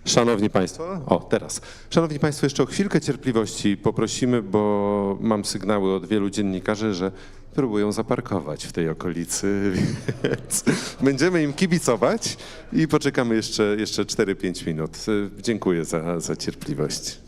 Szanowni Państwo, o teraz. Szanowni Państwo, jeszcze o chwilkę cierpliwości poprosimy, bo mam sygnały od wielu dziennikarzy, że próbują zaparkować w tej okolicy, więc będziemy im kibicować i poczekamy jeszcze 4-5 minut. Dziękuję za cierpliwość.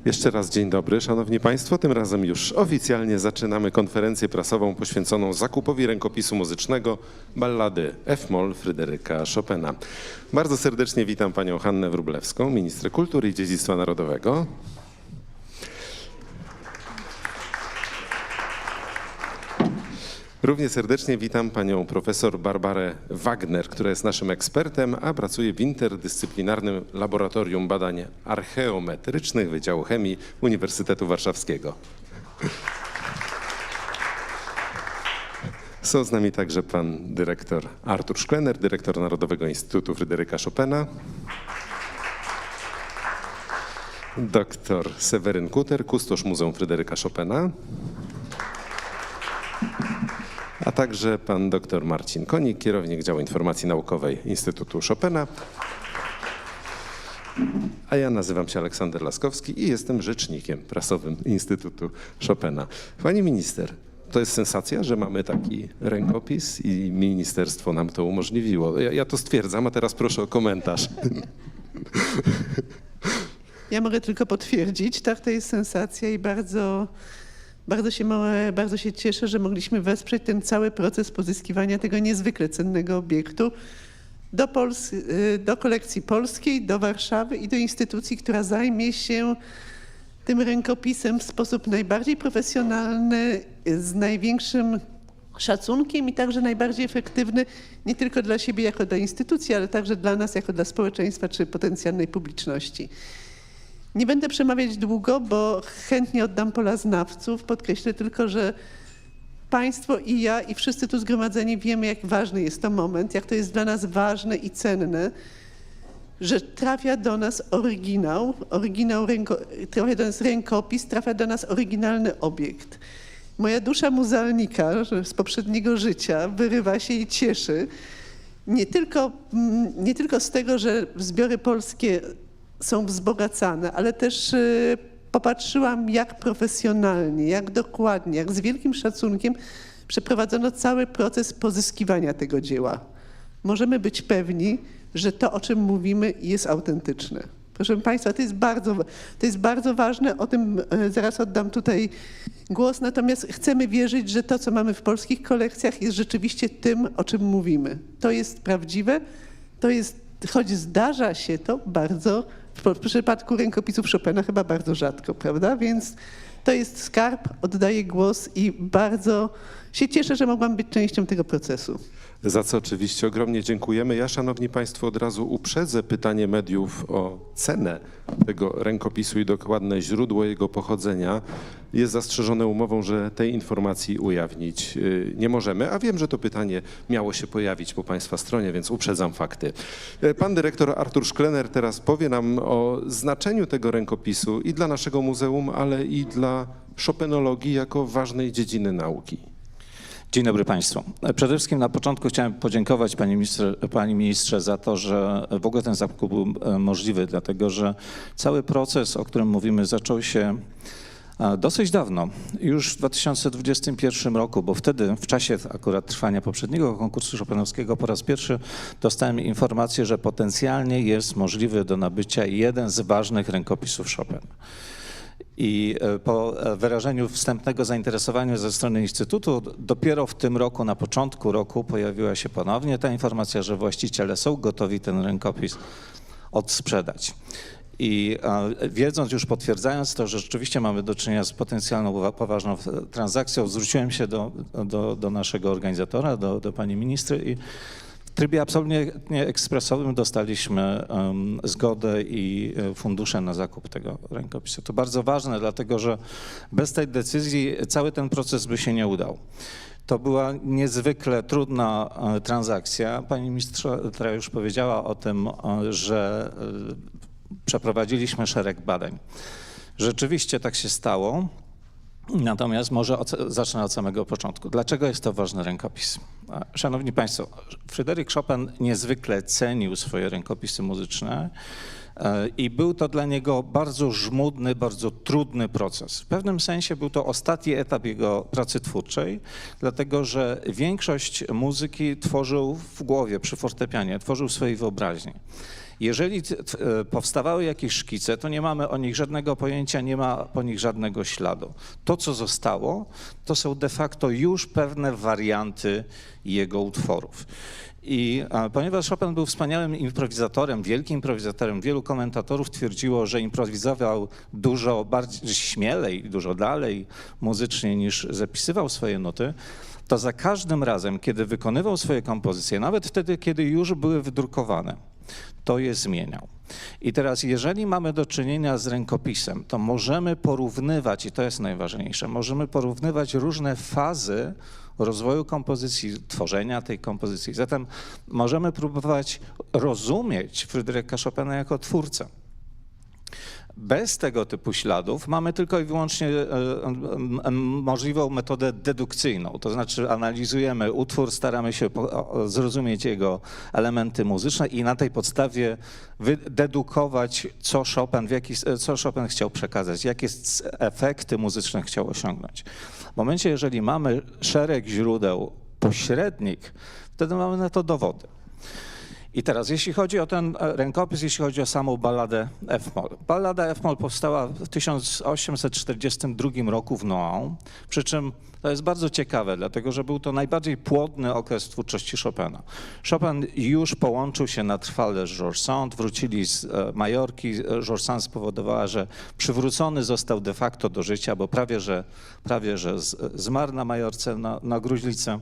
Jeszcze raz dzień dobry, Szanowni Państwo. Tym razem już oficjalnie zaczynamy konferencję prasową poświęconą zakupowi rękopisu muzycznego ballady F-moll Fryderyka Chopina. Bardzo serdecznie witam Panią Hannę Wróblewską, Ministrę Kultury i Dziedzictwa Narodowego. Równie serdecznie witam panią profesor Barbarę Wagner, która jest naszym ekspertem, a pracuje w interdyscyplinarnym Laboratorium Badań Archeometrycznych Wydziału Chemii Uniwersytetu Warszawskiego. Są z nami także pan dyrektor Artur Szklener, dyrektor Narodowego Instytutu Fryderyka Chopina, doktor Seweryn Kuter, kustosz Muzeum Fryderyka Chopina, a także pan dr Marcin Konik, kierownik działu informacji naukowej Instytutu Chopina. A ja nazywam się Aleksander Laskowski i jestem rzecznikiem prasowym Instytutu Chopina. Pani minister, to jest sensacja, że mamy taki rękopis i ministerstwo nam to umożliwiło. Ja to stwierdzam, a teraz proszę o komentarz. Ja mogę tylko potwierdzić, tak, to jest sensacja i bardzo się cieszę, że mogliśmy wesprzeć ten cały proces pozyskiwania tego niezwykle cennego obiektu do kolekcji polskiej, do Warszawy i do instytucji, która zajmie się tym rękopisem w sposób najbardziej profesjonalny, z największym szacunkiem i także najbardziej efektywny nie tylko dla siebie jako dla instytucji, ale także dla nas jako dla społeczeństwa czy potencjalnej publiczności. Nie będę przemawiać długo, bo chętnie oddam pola znawców. Podkreślę tylko, że państwo i ja i wszyscy tu zgromadzeni wiemy, jak ważny jest to moment, jak to jest dla nas ważne i cenne, że trafia do nas trafia do nas rękopis, trafia do nas oryginalny obiekt. Moja dusza muzealnika z poprzedniego życia wyrywa się i cieszy nie tylko z tego, że zbiory polskie są wzbogacane, ale też popatrzyłam, jak profesjonalnie, jak dokładnie, jak z wielkim szacunkiem przeprowadzono cały proces pozyskiwania tego dzieła. Możemy być pewni, że to, o czym mówimy, jest autentyczne. Proszę Państwa, to jest bardzo ważne, o tym zaraz oddam tutaj głos, natomiast chcemy wierzyć, że to, co mamy w polskich kolekcjach, jest rzeczywiście tym, o czym mówimy. To jest prawdziwe, choć zdarza się to bardzo, w przypadku rękopisów Chopina chyba bardzo rzadko, prawda? Więc to jest skarb, oddaję głos i bardzo się cieszę, że mogłam być częścią tego procesu. Za co oczywiście ogromnie dziękujemy. Ja, szanowni państwo, od razu uprzedzę pytanie mediów o cenę tego rękopisu i dokładne źródło jego pochodzenia. Jest zastrzeżone umową, że tej informacji ujawnić nie możemy, a wiem, że to pytanie miało się pojawić po państwa stronie, więc uprzedzam fakty. Pan dyrektor Artur Szklener teraz powie nam o znaczeniu tego rękopisu i dla naszego muzeum, ale i dla chopinologii jako ważnej dziedziny nauki. Dzień dobry Państwu. Przede wszystkim na początku chciałem podziękować Pani Ministrze za to, że w ogóle ten zakup był możliwy, dlatego że cały proces, o którym mówimy, zaczął się dosyć dawno, już w 2021 roku, bo wtedy w czasie akurat trwania poprzedniego konkursu chopinowskiego po raz pierwszy dostałem informację, że potencjalnie jest możliwy do nabycia jeden z ważnych rękopisów Chopina. I po wyrażeniu wstępnego zainteresowania ze strony Instytutu dopiero w tym roku, na początku roku pojawiła się ponownie ta informacja, że właściciele są gotowi ten rękopis odsprzedać. I wiedząc już, potwierdzając to, że rzeczywiście mamy do czynienia z potencjalną poważną transakcją, zwróciłem się do naszego organizatora, do pani ministry i w trybie absolutnie ekspresowym dostaliśmy zgodę i fundusze na zakup tego rękopisu. To bardzo ważne, dlatego że bez tej decyzji cały ten proces by się nie udał. To była niezwykle trudna transakcja. Pani ministra już powiedziała o tym, że przeprowadziliśmy szereg badań. Rzeczywiście tak się stało. Natomiast może zacznę od samego początku. Dlaczego jest to ważny rękopis? Szanowni Państwo, Fryderyk Chopin niezwykle cenił swoje rękopisy muzyczne i był to dla niego bardzo żmudny, bardzo trudny proces. W pewnym sensie był to ostatni etap jego pracy twórczej, dlatego że większość muzyki tworzył w głowie, przy fortepianie, tworzył w swojej wyobraźni. Jeżeli powstawały jakieś szkice, to nie mamy o nich żadnego pojęcia, nie ma po nich żadnego śladu. To, co zostało, to są de facto już pewne warianty jego utworów. I ponieważ Chopin był wspaniałym improwizatorem, wielkim improwizatorem, wielu komentatorów twierdziło, że improwizował dużo bardziej śmielej, dużo dalej muzycznie niż zapisywał swoje nuty, to za każdym razem, kiedy wykonywał swoje kompozycje, nawet wtedy, kiedy już były wydrukowane, to je zmieniał. I teraz, jeżeli mamy do czynienia z rękopisem, to możemy porównywać, i to jest najważniejsze, możemy porównywać różne fazy rozwoju kompozycji, tworzenia tej kompozycji. Zatem możemy próbować rozumieć Fryderyka Chopina jako twórcę. Bez tego typu śladów mamy tylko i wyłącznie możliwą metodę dedukcyjną, to znaczy analizujemy utwór, staramy się zrozumieć jego elementy muzyczne i na tej podstawie dedukować, co Chopin chciał przekazać, jakie efekty muzyczne chciał osiągnąć. W momencie, jeżeli mamy szereg źródeł pośrednich, wtedy mamy na to dowody. I teraz, jeśli chodzi o ten rękopis, jeśli chodzi o samą balladę F-moll. Ballada F-moll powstała w 1842 roku w Nohant, przy czym to jest bardzo ciekawe, dlatego że był to najbardziej płodny okres twórczości Chopina. Chopin już połączył się na trwale z Georges Sand, wrócili z Majorki. Georges Sand spowodowała, że przywrócony został de facto do życia, bo prawie że zmarł na Majorce, na gruźlicę.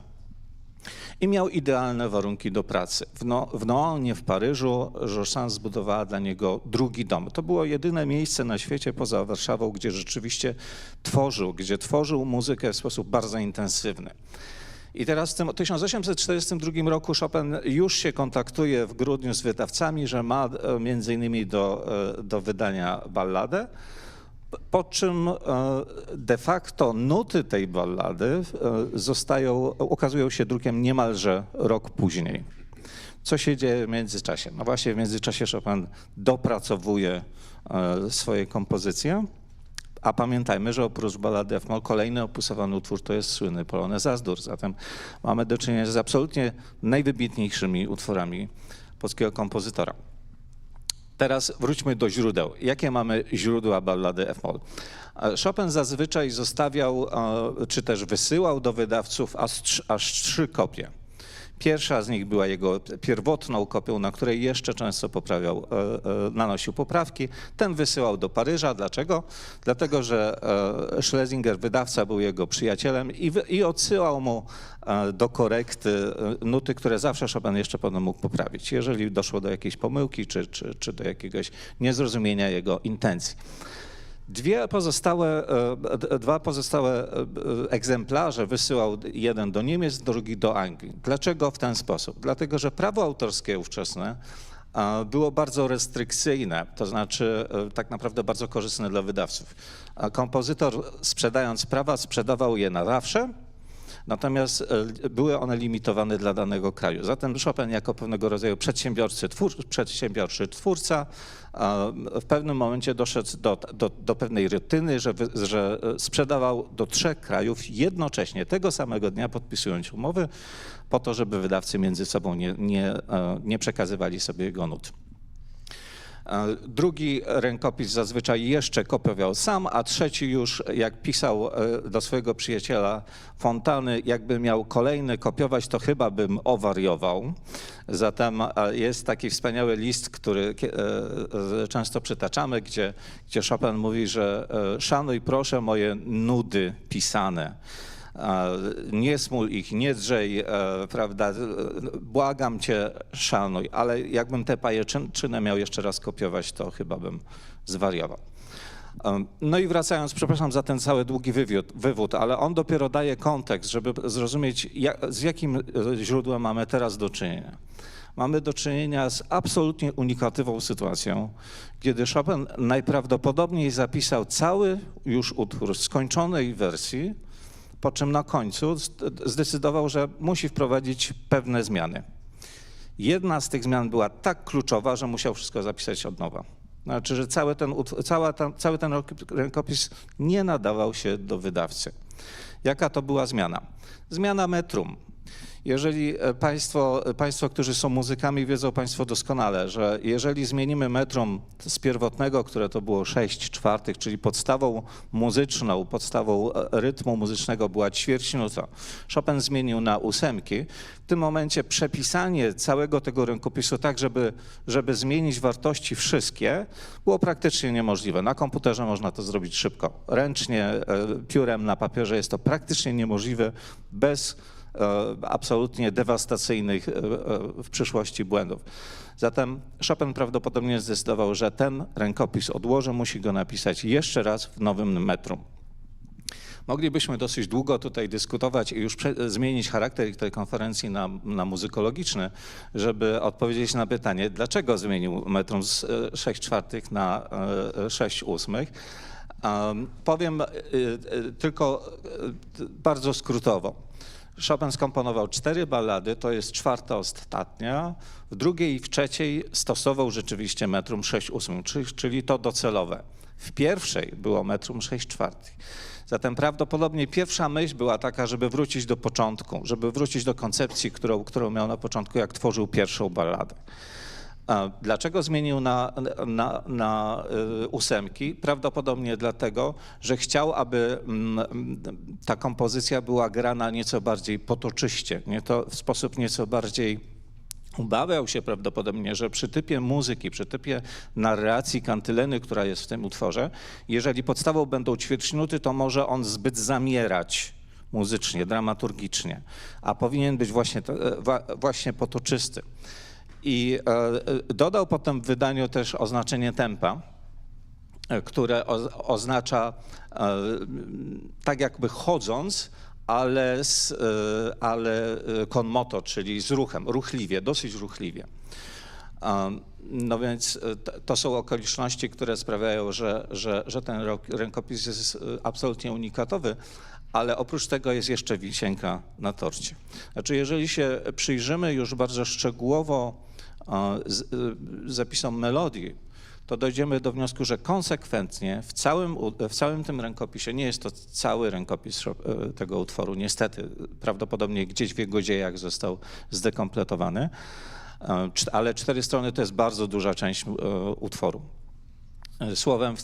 I miał idealne warunki do pracy. W Nohant, w Paryżu, Georges Sand zbudowała dla niego drugi dom. To było jedyne miejsce na świecie poza Warszawą, gdzie rzeczywiście tworzył muzykę w sposób bardzo intensywny. I teraz w tym 1842 roku Chopin już się kontaktuje w grudniu z wydawcami, że ma między innymi do wydania balladę. Po czym de facto nuty tej ballady ukazują się drukiem niemalże rok później. Co się dzieje w międzyczasie? No właśnie w międzyczasie Chopin dopracowuje swoje kompozycje, a pamiętajmy, że oprócz ballady F-moll kolejny opusowany utwór to jest słynny Polonez As-dur. Zatem mamy do czynienia z absolutnie najwybitniejszymi utworami polskiego kompozytora. Teraz wróćmy do źródeł. Jakie mamy źródła ballady F-moll? Chopin zazwyczaj zostawiał, czy też wysyłał do wydawców aż 3 kopie. Pierwsza z nich była jego pierwotną kopią, na której jeszcze często nanosił poprawki. Ten wysyłał do Paryża. Dlaczego? Dlatego, że Schlesinger, wydawca, był jego przyjacielem i odsyłał mu do korekty nuty, które zawsze Chopin jeszcze potem mógł poprawić, jeżeli doszło do jakiejś pomyłki czy do jakiegoś niezrozumienia jego intencji. Dwa pozostałe egzemplarze wysyłał jeden do Niemiec, drugi do Anglii. Dlaczego w ten sposób? Dlatego, że prawo autorskie ówczesne było bardzo restrykcyjne, to znaczy tak naprawdę bardzo korzystne dla wydawców. Kompozytor, sprzedając prawa, sprzedawał je na zawsze, natomiast były one limitowane dla danego kraju. Zatem Chopin jako pewnego rodzaju przedsiębiorczy twórca w pewnym momencie doszedł do pewnej rutyny, że sprzedawał do 3 krajów jednocześnie, tego samego dnia podpisując umowy, po to, żeby wydawcy między sobą nie przekazywali sobie jego nut. Drugi rękopis zazwyczaj jeszcze kopiował sam, a trzeci już, jak pisał do swojego przyjaciela Fontany, jakby miał kolejny kopiować, to chyba bym owariował. Zatem jest taki wspaniały list, który często przytaczamy, gdzie Chopin mówi, że szanuj proszę moje nudy pisane. Nie smól ich, nie drzej, prawda, błagam cię, szanuj, ale jakbym te pajęczynę miał jeszcze raz kopiować, to chyba bym zwariował. No i wracając, przepraszam za ten cały długi wywód, ale on dopiero daje kontekst, żeby zrozumieć, z jakim źródłem mamy teraz do czynienia. Mamy do czynienia z absolutnie unikatową sytuacją, kiedy Chopin najprawdopodobniej zapisał cały już utwór w skończonej wersji, po czym na końcu zdecydował, że musi wprowadzić pewne zmiany. Jedna z tych zmian była tak kluczowa, że musiał wszystko zapisać od nowa. Znaczy, że cały ten rękopis nie nadawał się do wydawcy. Jaka to była zmiana? Zmiana metrum. Jeżeli państwo, którzy są muzykami, wiedzą państwo doskonale, że jeżeli zmienimy metrum z pierwotnego, które to było 6/4, czyli podstawą muzyczną, podstawą rytmu muzycznego była ćwierćnuta, Chopin zmienił na 8, w tym momencie przepisanie całego tego rękopisu tak, żeby zmienić wartości wszystkie, było praktycznie niemożliwe. Na komputerze można to zrobić szybko. Ręcznie, piórem na papierze jest to praktycznie niemożliwe bez absolutnie dewastacyjnych w przyszłości błędów. Zatem Chopin prawdopodobnie zdecydował, że ten rękopis odłoży, musi go napisać jeszcze raz w nowym metrum. Moglibyśmy dosyć długo tutaj dyskutować i już zmienić charakter tej konferencji na muzykologiczny, żeby odpowiedzieć na pytanie, dlaczego zmienił metrum z 6/4 na 6/8. Powiem tylko bardzo skrótowo. Chopin skomponował 4 ballady, to jest 4. ostatnia. W drugiej i w trzeciej stosował rzeczywiście metrum 6/8, czyli to docelowe. W pierwszej było metrum 6/4. Zatem prawdopodobnie pierwsza myśl była taka, żeby wrócić do początku, żeby wrócić do koncepcji, którą miał na początku, jak tworzył pierwszą balladę. Dlaczego zmienił na 8? Prawdopodobnie dlatego, że chciał, aby ta kompozycja była grana nieco bardziej potoczyście, w sposób nieco bardziej. Obawiał się prawdopodobnie, że przy typie muzyki, przy typie narracji kantyleny, która jest w tym utworze, jeżeli podstawą będą ćwierćnuty, to może on zbyt zamierać muzycznie, dramaturgicznie, a powinien być właśnie potoczysty. I dodał potem w wydaniu też oznaczenie tempa, które oznacza tak jakby chodząc, ale con moto, czyli z ruchem, ruchliwie, dosyć ruchliwie. No więc to są okoliczności, które sprawiają, że ten rękopis jest absolutnie unikatowy, ale oprócz tego jest jeszcze wisienka na torcie. Znaczy, jeżeli się przyjrzymy już bardzo szczegółowo zapisom melodii, to dojdziemy do wniosku, że konsekwentnie w całym tym rękopisie, nie jest to cały rękopis tego utworu, niestety, prawdopodobnie gdzieś w jego dziejach został zdekompletowany, ale 4 strony to jest bardzo duża część utworu. Słowem,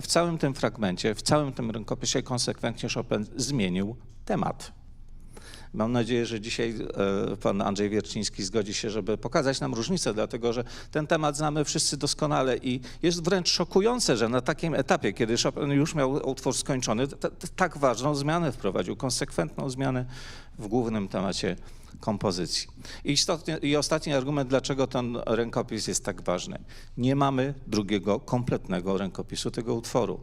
w całym tym fragmencie, w całym tym rękopisie konsekwentnie Chopin zmienił temat. Mam nadzieję, że dzisiaj pan Andrzej Wierciński zgodzi się, żeby pokazać nam różnicę, dlatego że ten temat znamy wszyscy doskonale i jest wręcz szokujące, że na takim etapie, kiedy Chopin już miał utwór skończony, tak ważną zmianę wprowadził, konsekwentną zmianę w głównym temacie kompozycji. I ostatni argument, dlaczego ten rękopis jest tak ważny. Nie mamy drugiego kompletnego rękopisu tego utworu.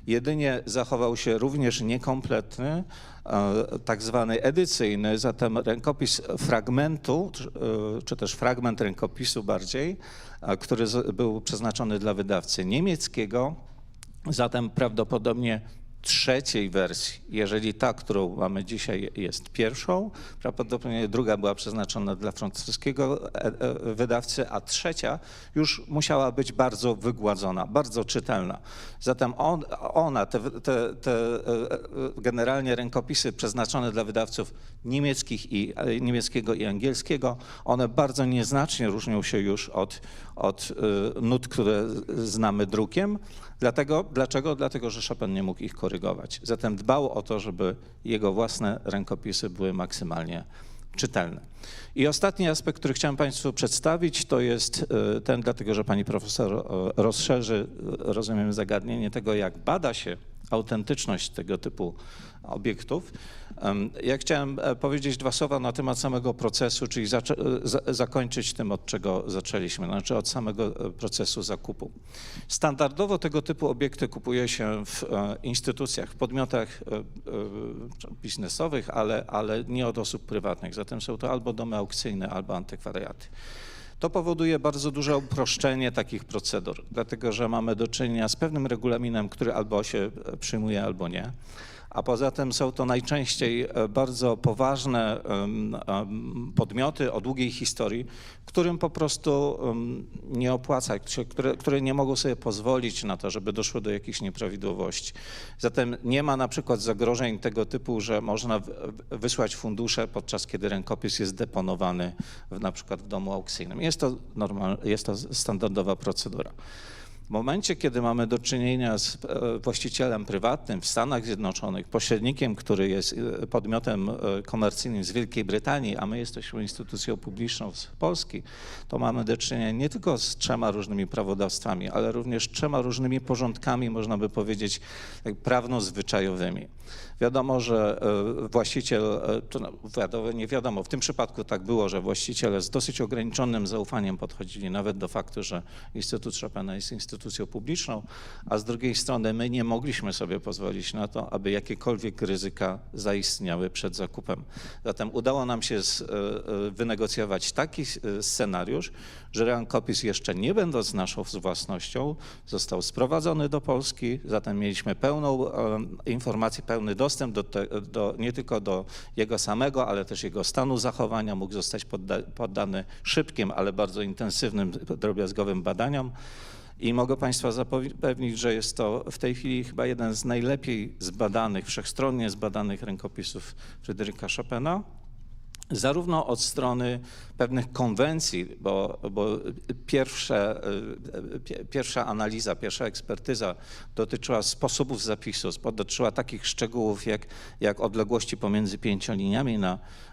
Jedynie zachował się również niekompletny, tak zwany edycyjny, zatem rękopis fragmentu, czy też fragment rękopisu bardziej, który był przeznaczony dla wydawcy niemieckiego, zatem prawdopodobnie trzeciej wersji. Jeżeli ta, którą mamy dzisiaj, jest pierwszą, prawdopodobnie druga była przeznaczona dla francuskiego wydawcy, a trzecia już musiała być bardzo wygładzona, bardzo czytelna. Zatem te generalnie rękopisy przeznaczone dla wydawców niemieckiego i angielskiego, one bardzo nieznacznie różnią się już od nut, które znamy drukiem. Dlaczego? Dlatego, że Chopin nie mógł ich korygować. Zatem dbał o to, żeby jego własne rękopisy były maksymalnie czytelne. I ostatni aspekt, który chciałem Państwu przedstawić, to jest ten, dlatego że pani profesor rozszerzy, rozumiem, zagadnienie tego, jak bada się autentyczność tego typu obiektów. Ja chciałem powiedzieć 2 słowa na temat samego procesu, czyli zakończyć tym, od czego zaczęliśmy, znaczy od samego procesu zakupu. Standardowo tego typu obiekty kupuje się w instytucjach, w podmiotach biznesowych, ale nie od osób prywatnych. Zatem są to albo domy aukcyjne, albo antykwariaty. To powoduje bardzo duże uproszczenie takich procedur, dlatego że mamy do czynienia z pewnym regulaminem, który albo się przyjmuje, albo nie. A poza tym są to najczęściej bardzo poważne podmioty o długiej historii, którym po prostu nie opłaca, które nie mogą sobie pozwolić na to, żeby doszło do jakichś nieprawidłowości. Zatem nie ma na przykład zagrożeń tego typu, że można wysłać fundusze, podczas kiedy rękopis jest deponowany na przykład w domu aukcyjnym. Jest to standardowa procedura. W momencie, kiedy mamy do czynienia z właścicielem prywatnym w Stanach Zjednoczonych, pośrednikiem, który jest podmiotem komercyjnym z Wielkiej Brytanii, a my jesteśmy instytucją publiczną z Polski, to mamy do czynienia nie tylko z 3 różnymi prawodawstwami, ale również 3 różnymi porządkami, można by powiedzieć, prawno-zwyczajowymi. Wiadomo, że właściciel, nie wiadomo, w tym przypadku tak było, że właściciele z dosyć ograniczonym zaufaniem podchodzili nawet do faktu, że Instytut Chopina jest instytucją instytucją publiczną, a z drugiej strony my nie mogliśmy sobie pozwolić na to, aby jakiekolwiek ryzyka zaistniały przed zakupem. Zatem udało nam się wynegocjować taki scenariusz, że rękopis jeszcze nie będąc naszą własnością został sprowadzony do Polski, zatem mieliśmy pełną informację, pełny dostęp nie tylko do jego samego, ale też jego stanu zachowania, mógł zostać poddany szybkim, ale bardzo intensywnym, drobiazgowym badaniom. I mogę Państwa zapewnić, że jest to w tej chwili chyba jeden z najlepiej zbadanych, wszechstronnie zbadanych rękopisów Fryderyka Chopina. Zarówno od strony pewnych konwencji, bo pierwsza analiza, pierwsza ekspertyza dotyczyła sposobów zapisu, dotyczyła takich szczegółów jak odległości pomiędzy 5 liniami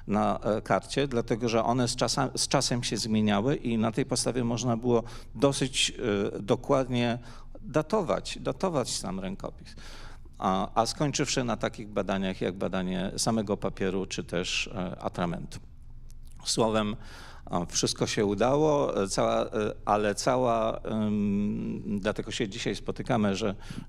na karcie, dlatego że one z czasem się zmieniały i na tej podstawie można było dosyć dokładnie datować sam rękopis. A skończywszy na takich badaniach jak badanie samego papieru czy też atramentu. Słowem, wszystko się udało, dlatego się dzisiaj spotykamy,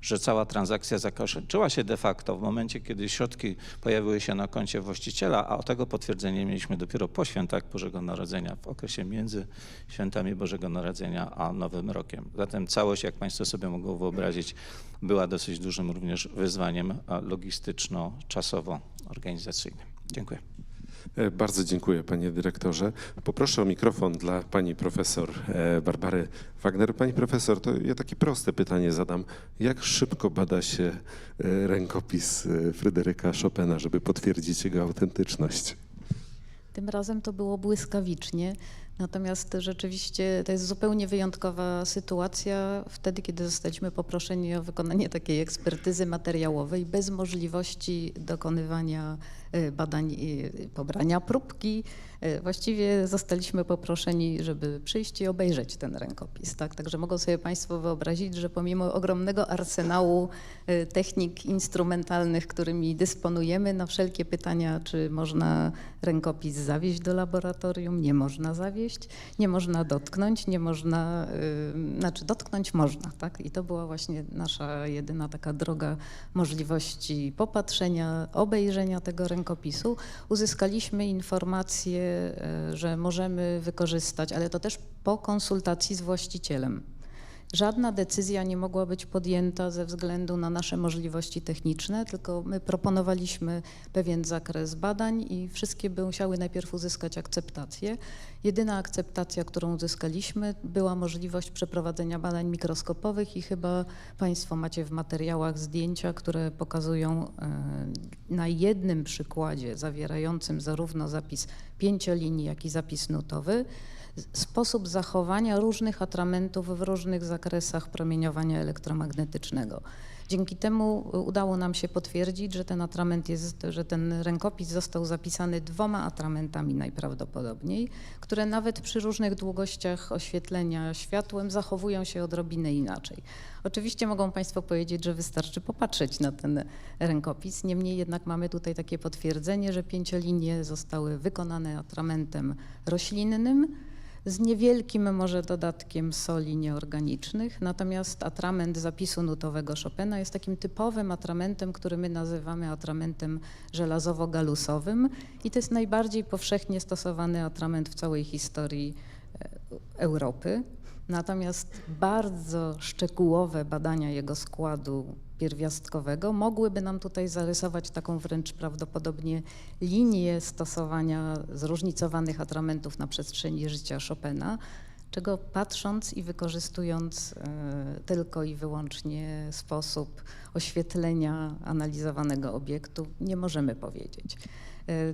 że cała transakcja zakończyła się de facto w momencie, kiedy środki pojawiły się na koncie właściciela, a o tego potwierdzenie mieliśmy dopiero po świętach Bożego Narodzenia, w okresie między świętami Bożego Narodzenia a Nowym Rokiem. Zatem całość, jak Państwo sobie mogą wyobrazić, była dosyć dużym również wyzwaniem logistyczno-czasowo-organizacyjnym. Dziękuję. Bardzo dziękuję, panie dyrektorze. Poproszę o mikrofon dla pani profesor Barbary Wagner. Pani profesor, to ja takie proste pytanie zadam. Jak szybko bada się rękopis Fryderyka Chopina, żeby potwierdzić jego autentyczność? Tym razem to było błyskawicznie, natomiast rzeczywiście to jest zupełnie wyjątkowa sytuacja wtedy, kiedy zostaliśmy poproszeni o wykonanie takiej ekspertyzy materiałowej bez możliwości dokonywania badań i pobrania próbki. Właściwie zostaliśmy poproszeni, żeby przyjść i obejrzeć ten rękopis. Tak? Także mogą sobie Państwo wyobrazić, że pomimo ogromnego arsenału technik instrumentalnych, którymi dysponujemy, na wszelkie pytania, czy można rękopis zawieźć do laboratorium, nie można zawieźć, nie można dotknąć, nie można, znaczy dotknąć można. Tak? I to była właśnie nasza jedyna taka droga możliwości popatrzenia, obejrzenia tego rękopisu. Uzyskaliśmy informację, że możemy wykorzystać, ale to też po konsultacji z właścicielem. Żadna decyzja nie mogła być podjęta ze względu na nasze możliwości techniczne, tylko my proponowaliśmy pewien zakres badań i wszystkie by musiały najpierw uzyskać akceptację. Jedyna akceptacja, którą uzyskaliśmy, była możliwość przeprowadzenia badań mikroskopowych i chyba Państwo macie w materiałach zdjęcia, które pokazują na jednym przykładzie zawierającym zarówno zapis 5-linii, jak i zapis nutowy, sposób zachowania różnych atramentów w różnych zakresach promieniowania elektromagnetycznego. Dzięki temu udało nam się potwierdzić, że ten atrament że ten rękopis został zapisany 2 atramentami najprawdopodobniej, które nawet przy różnych długościach oświetlenia światłem zachowują się odrobinę inaczej. Oczywiście mogą Państwo powiedzieć, że wystarczy popatrzeć na ten rękopis, niemniej jednak mamy tutaj takie potwierdzenie, że 5-linie zostały wykonane atramentem roślinnym, z niewielkim może dodatkiem soli nieorganicznych, natomiast atrament zapisu nutowego Chopina jest takim typowym atramentem, który my nazywamy atramentem żelazowo-galusowym i to jest najbardziej powszechnie stosowany atrament w całej historii Europy. Natomiast bardzo szczegółowe badania jego składu pierwiastkowego mogłyby nam tutaj zarysować taką wręcz prawdopodobnie linię stosowania zróżnicowanych atramentów na przestrzeni życia Chopina, czego patrząc i wykorzystując tylko i wyłącznie sposób oświetlenia analizowanego obiektu nie możemy powiedzieć.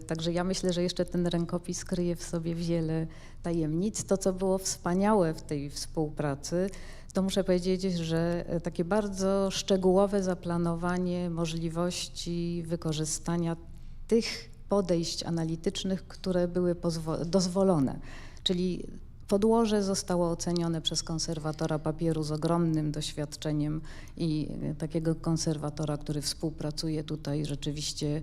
Także ja myślę, że jeszcze ten rękopis kryje w sobie wiele tajemnic. To, co było wspaniałe w tej współpracy, to muszę powiedzieć, że takie bardzo szczegółowe zaplanowanie możliwości wykorzystania tych podejść analitycznych, które były dozwolone. Czyli podłoże zostało ocenione przez konserwatora papieru z ogromnym doświadczeniem i takiego konserwatora, który współpracuje tutaj rzeczywiście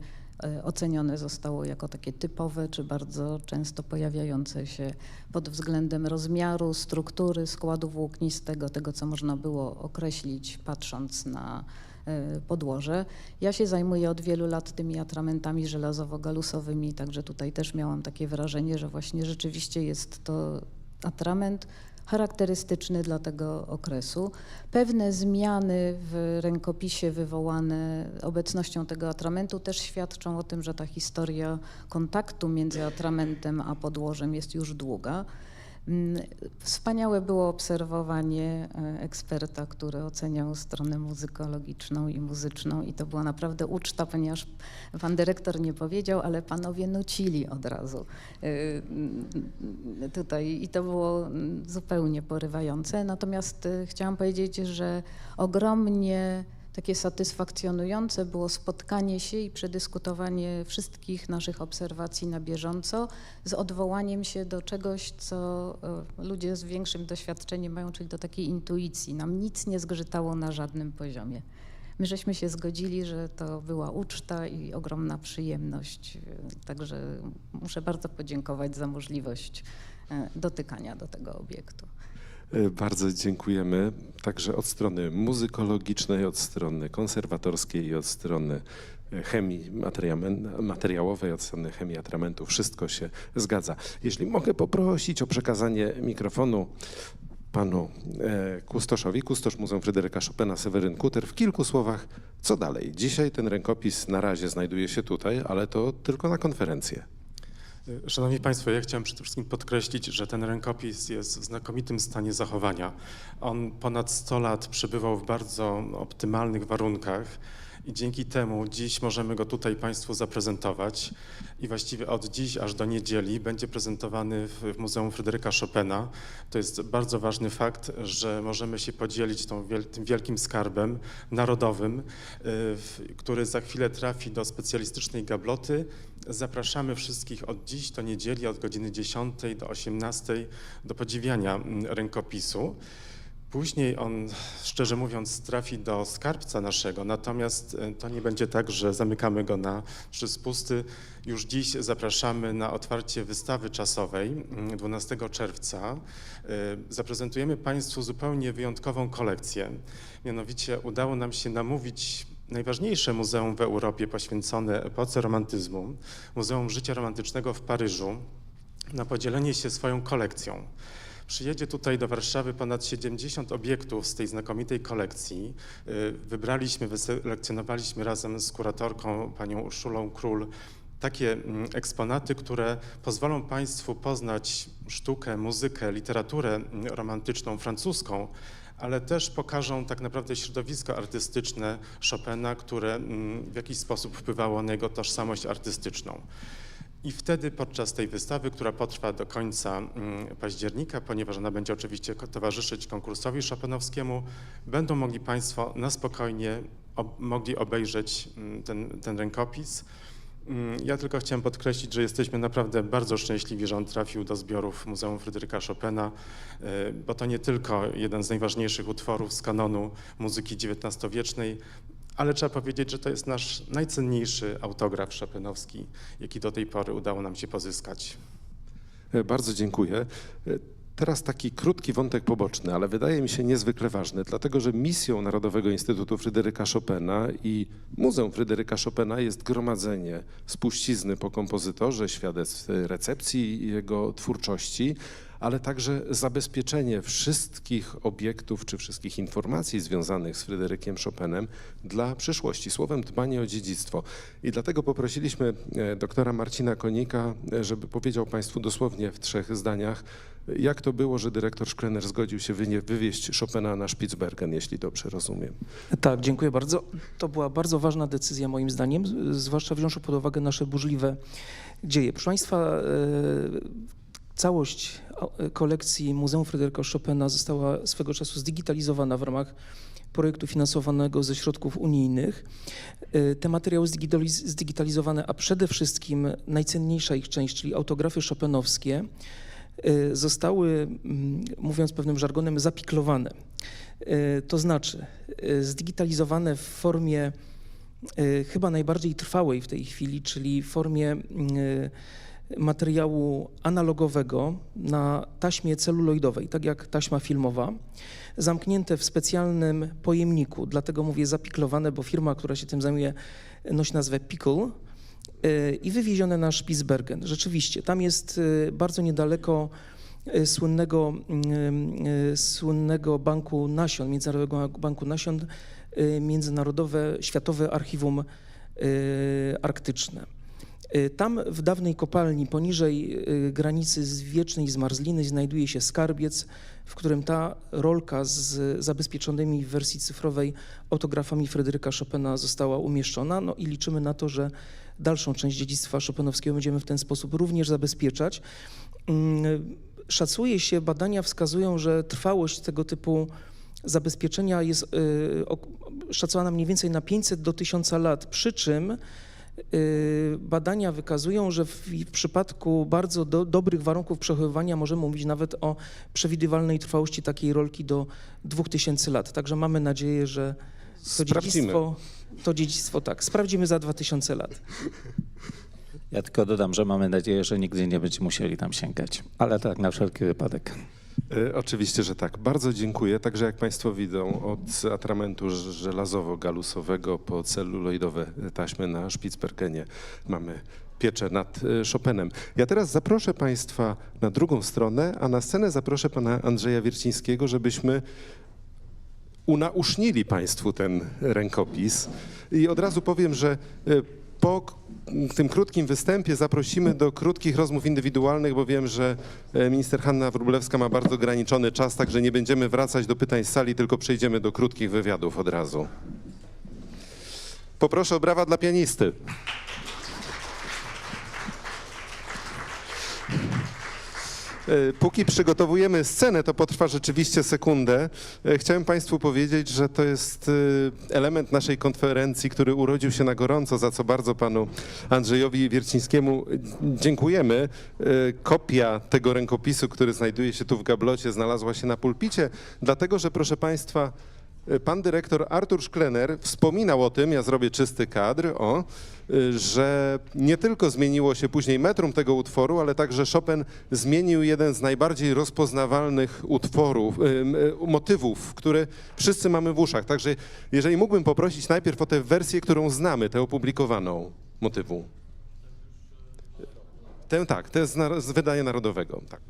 ocenione zostało jako takie typowe, czy bardzo często pojawiające się pod względem rozmiaru, struktury, składu włóknistego, tego, co można było określić patrząc na podłoże. Ja się zajmuję od wielu lat tymi atramentami żelazowo-galusowymi, także tutaj też miałam takie wrażenie, że właśnie rzeczywiście jest to atrament charakterystyczny dla tego okresu. Pewne zmiany w rękopisie wywołane obecnością tego atramentu też świadczą o tym, że ta historia kontaktu między atramentem a podłożem jest już długa. Wspaniałe było obserwowanie eksperta, który oceniał stronę muzykologiczną i muzyczną i to była naprawdę uczta, ponieważ pan dyrektor nie powiedział, ale panowie nucili od razu tutaj i to było zupełnie porywające. Natomiast chciałam powiedzieć, że ogromnie takie satysfakcjonujące było spotkanie się i przedyskutowanie wszystkich naszych obserwacji na bieżąco z odwołaniem się do czegoś, co ludzie z większym doświadczeniem mają, czyli do takiej intuicji. Nam nic nie zgrzytało na żadnym poziomie. My żeśmy się zgodzili, że to była uczta i ogromna przyjemność. Także muszę bardzo podziękować za możliwość dotykania do tego obiektu. Bardzo dziękujemy także od strony muzykologicznej, od strony konserwatorskiej i od strony chemii materiałowej, od strony chemii atramentu. Wszystko się zgadza. Jeśli mogę poprosić o przekazanie mikrofonu panu kustoszowi, kustosz Muzeum Fryderyka Chopina Seweryn Kuter, w kilku słowach, co dalej? Dzisiaj ten rękopis na razie znajduje się tutaj, ale to tylko na konferencję. Szanowni Państwo, ja chciałem przede wszystkim podkreślić, że ten rękopis jest w znakomitym stanie zachowania. On ponad 100 lat przebywał w bardzo optymalnych warunkach i dzięki temu dziś możemy go tutaj Państwu zaprezentować i właściwie od dziś aż do niedzieli będzie prezentowany w Muzeum Fryderyka Chopina. To jest bardzo ważny fakt, że możemy się podzielić tym wielkim skarbem narodowym, który za chwilę trafi do specjalistycznej gabloty. Zapraszamy wszystkich od dziś do niedzieli od godziny 10 do 18 do podziwiania rękopisu. Później on, szczerze mówiąc, trafi do skarbca naszego, natomiast to nie będzie tak, że zamykamy go na spusty. Już dziś zapraszamy na otwarcie wystawy czasowej 12 czerwca. Zaprezentujemy Państwu zupełnie wyjątkową kolekcję. Mianowicie udało nam się namówić najważniejsze muzeum w Europie poświęcone epoce romantyzmu, Muzeum Życia Romantycznego w Paryżu, na podzielenie się swoją kolekcją. Przyjedzie tutaj do Warszawy ponad 70 obiektów z tej znakomitej kolekcji. Wybraliśmy, wyselekcjonowaliśmy razem z kuratorką panią Urszulą Król takie eksponaty, które pozwolą Państwu poznać sztukę, muzykę, literaturę romantyczną francuską, ale też pokażą tak naprawdę środowisko artystyczne Chopina, które w jakiś sposób wpływało na jego tożsamość artystyczną. I wtedy podczas tej wystawy, która potrwa do końca października, ponieważ ona będzie oczywiście towarzyszyć konkursowi chopinowskiemu, będą mogli Państwo na spokojnie mogli obejrzeć ten rękopis. Ja tylko chciałem podkreślić, że jesteśmy naprawdę bardzo szczęśliwi, że on trafił do zbiorów Muzeum Fryderyka Chopina, bo to nie tylko jeden z najważniejszych utworów z kanonu muzyki XIX-wiecznej, ale trzeba powiedzieć, że to jest nasz najcenniejszy autograf chopinowski, jaki do tej pory udało nam się pozyskać. Bardzo dziękuję. Teraz taki krótki wątek poboczny, ale wydaje mi się niezwykle ważny, dlatego że misją Narodowego Instytutu Fryderyka Chopina i Muzeum Fryderyka Chopina jest gromadzenie spuścizny po kompozytorze, świadectw recepcji jego twórczości, ale także zabezpieczenie wszystkich obiektów czy wszystkich informacji związanych z Fryderykiem Chopinem dla przyszłości. Słowem dbanie o dziedzictwo. I dlatego poprosiliśmy doktora Marcina Konika, żeby powiedział Państwu dosłownie w 3 zdaniach, jak to było, że dyrektor Szklener zgodził się wywieźć Chopina na Spitsbergen, jeśli dobrze rozumiem. Tak, dziękuję bardzo. To była bardzo ważna decyzja moim zdaniem, zwłaszcza wziąwszy pod uwagę nasze burzliwe dzieje. Proszę Państwa, całość kolekcji Muzeum Fryderyka Chopina została swego czasu zdigitalizowana w ramach projektu finansowanego ze środków unijnych. Te materiały zdigitalizowane, a przede wszystkim najcenniejsza ich część, czyli autografy chopinowskie, zostały, mówiąc pewnym żargonem, zapiklowane. To znaczy zdigitalizowane w formie chyba najbardziej trwałej w tej chwili, czyli w formie materiału analogowego na taśmie celuloidowej, tak jak taśma filmowa, zamknięte w specjalnym pojemniku, dlatego mówię zapiklowane, bo firma, która się tym zajmuje, nosi nazwę Pickle, i wywiezione na Spitsbergen. Rzeczywiście, tam jest bardzo niedaleko słynnego banku nasion, Międzynarodowego Banku Nasion, Międzynarodowe Światowe Archiwum Arktyczne. Tam w dawnej kopalni poniżej granicy z wiecznej zmarzliny znajduje się skarbiec, w którym ta rolka z zabezpieczonymi w wersji cyfrowej autografami Fryderyka Chopina została umieszczona. No i liczymy na to, że dalszą część dziedzictwa chopinowskiego będziemy w ten sposób również zabezpieczać. Szacuje się, badania wskazują, że trwałość tego typu zabezpieczenia jest szacowana mniej więcej na 500 do 1000 lat, przy czym badania wykazują, że w przypadku bardzo dobrych warunków przechowywania możemy mówić nawet o przewidywalnej trwałości takiej rolki do 2000 lat. Także mamy nadzieję, że to dziedzictwo tak, sprawdzimy za 2000 lat. Ja tylko dodam, że mamy nadzieję, że nigdy nie będziemy musieli tam sięgać, ale tak na wszelki wypadek. Oczywiście, że tak. Bardzo dziękuję. Także jak Państwo widzą, od atramentu żelazowo-galusowego po celuloidowe taśmy na Spitsbergenie mamy pieczę nad Chopinem. Ja teraz zaproszę Państwa na drugą stronę, a na scenę zaproszę pana Andrzeja Wiercińskiego, żebyśmy unausznili Państwu ten rękopis. I od razu powiem, że po tym krótkim występie zaprosimy do krótkich rozmów indywidualnych, bo wiem, że minister Hanna Wróblewska ma bardzo ograniczony czas, także nie będziemy wracać do pytań z sali, tylko przejdziemy do krótkich wywiadów od razu. Poproszę o brawa dla pianisty. Póki przygotowujemy scenę, to potrwa rzeczywiście sekundę. Chciałem Państwu powiedzieć, że to jest element naszej konferencji, który urodził się na gorąco, za co bardzo panu Andrzejowi Wiercińskiemu dziękujemy. Kopia tego rękopisu, który znajduje się tu w gablocie, znalazła się na pulpicie, dlatego że, proszę Państwa, pan dyrektor Artur Szklener wspominał o tym, ja zrobię czysty kadr, że nie tylko zmieniło się później metrum tego utworu, ale także Chopin zmienił jeden z najbardziej rozpoznawalnych motywów, które wszyscy mamy w uszach. Także jeżeli mógłbym poprosić najpierw o tę wersję, którą znamy, tę opublikowaną motywu. Tę tak, to jest z wydania narodowego. Tak.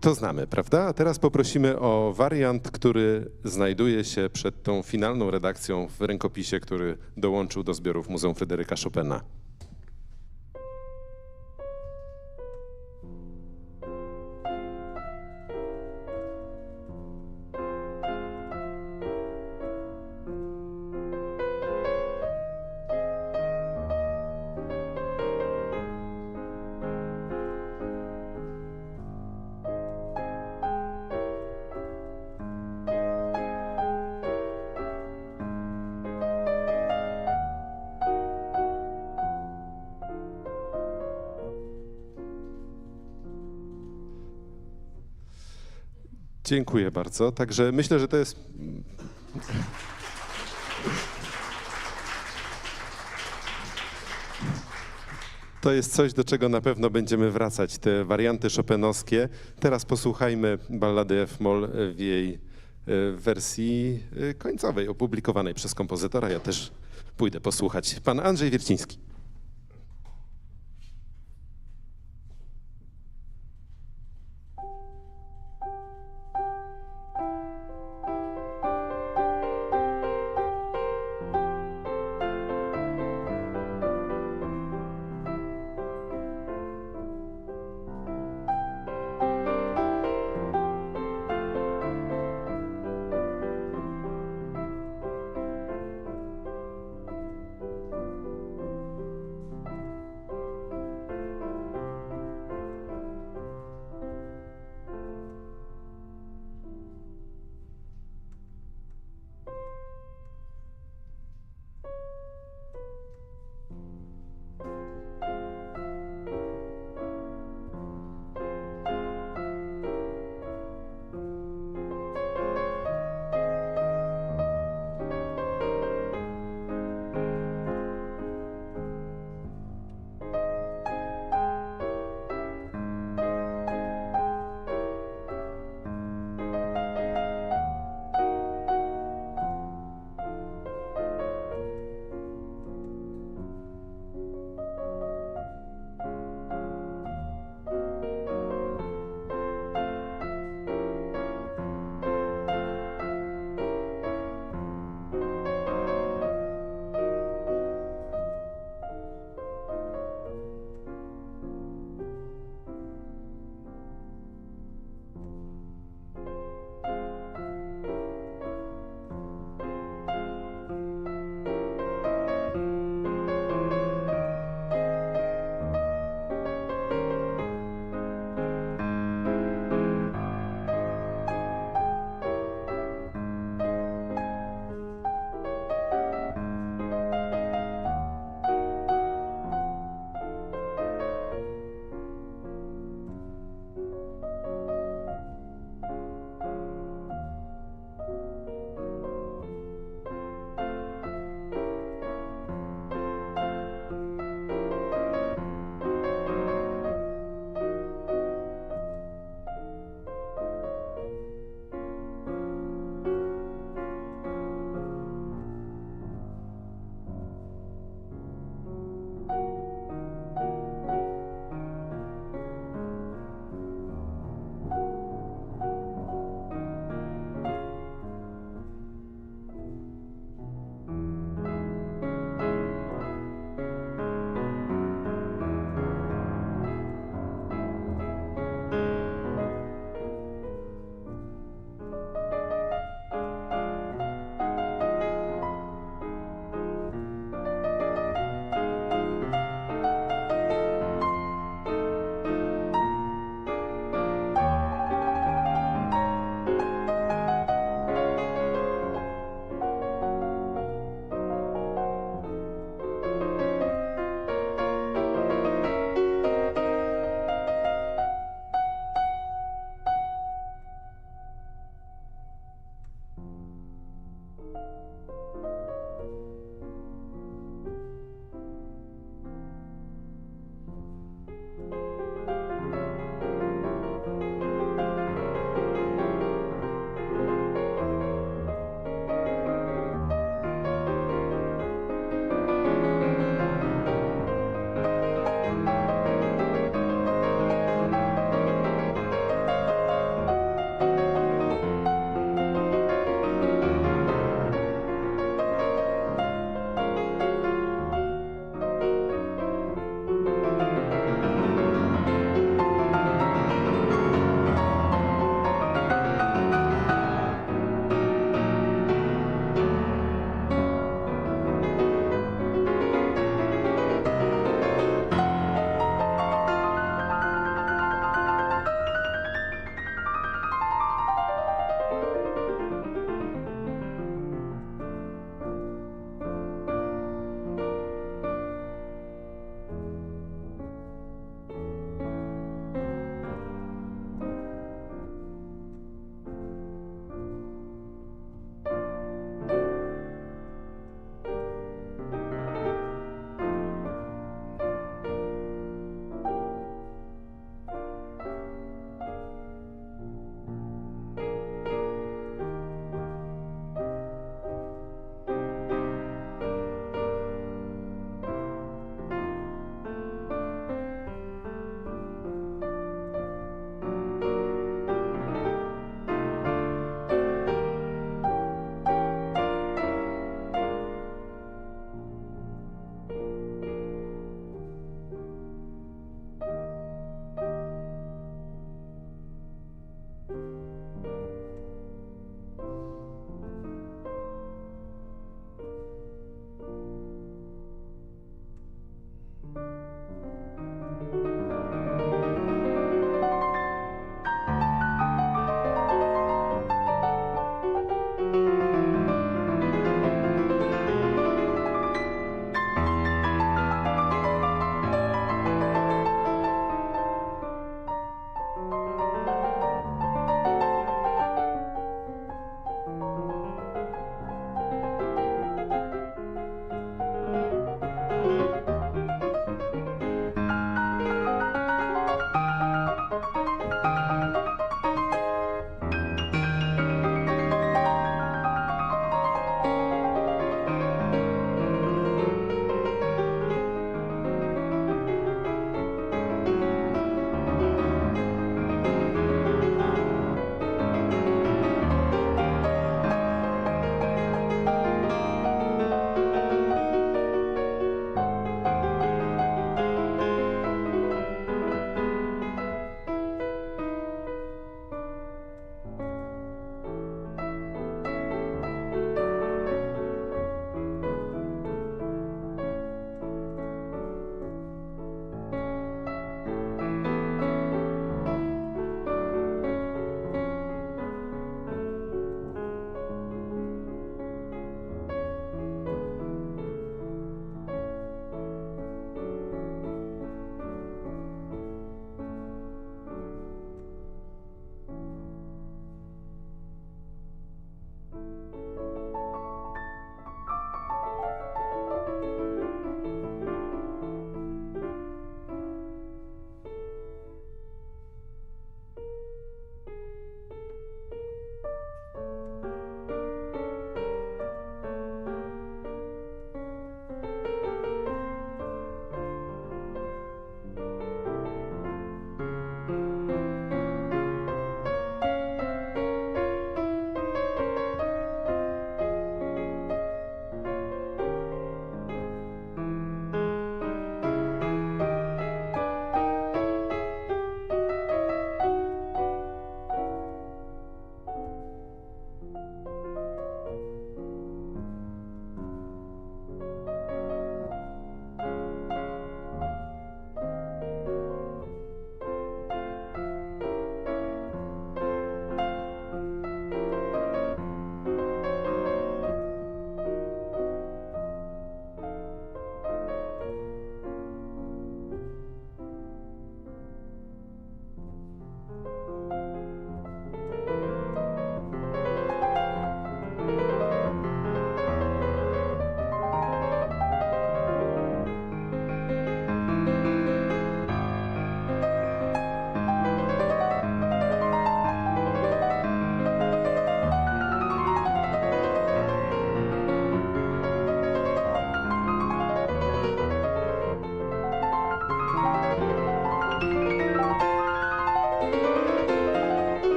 To znamy, prawda? A teraz poprosimy o wariant, który znajduje się przed tą finalną redakcją w rękopisie, który dołączył do zbiorów Muzeum Fryderyka Chopina. Dziękuję bardzo. Także myślę, że to jest... To jest coś, do czego na pewno będziemy wracać, te warianty chopinowskie. Teraz posłuchajmy ballady F-moll w jej wersji końcowej, opublikowanej przez kompozytora. Ja też pójdę posłuchać. Pan Andrzej Wierciński.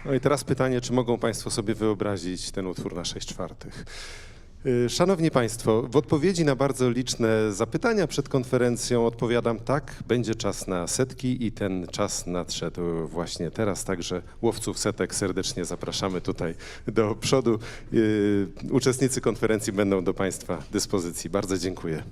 No i teraz pytanie, czy mogą Państwo sobie wyobrazić ten utwór na 6/4? Szanowni Państwo, w odpowiedzi na bardzo liczne zapytania przed konferencją odpowiadam tak, będzie czas na setki i ten czas nadszedł właśnie teraz, także łowców setek serdecznie zapraszamy tutaj do przodu. Uczestnicy konferencji będą do Państwa dyspozycji. Bardzo dziękuję.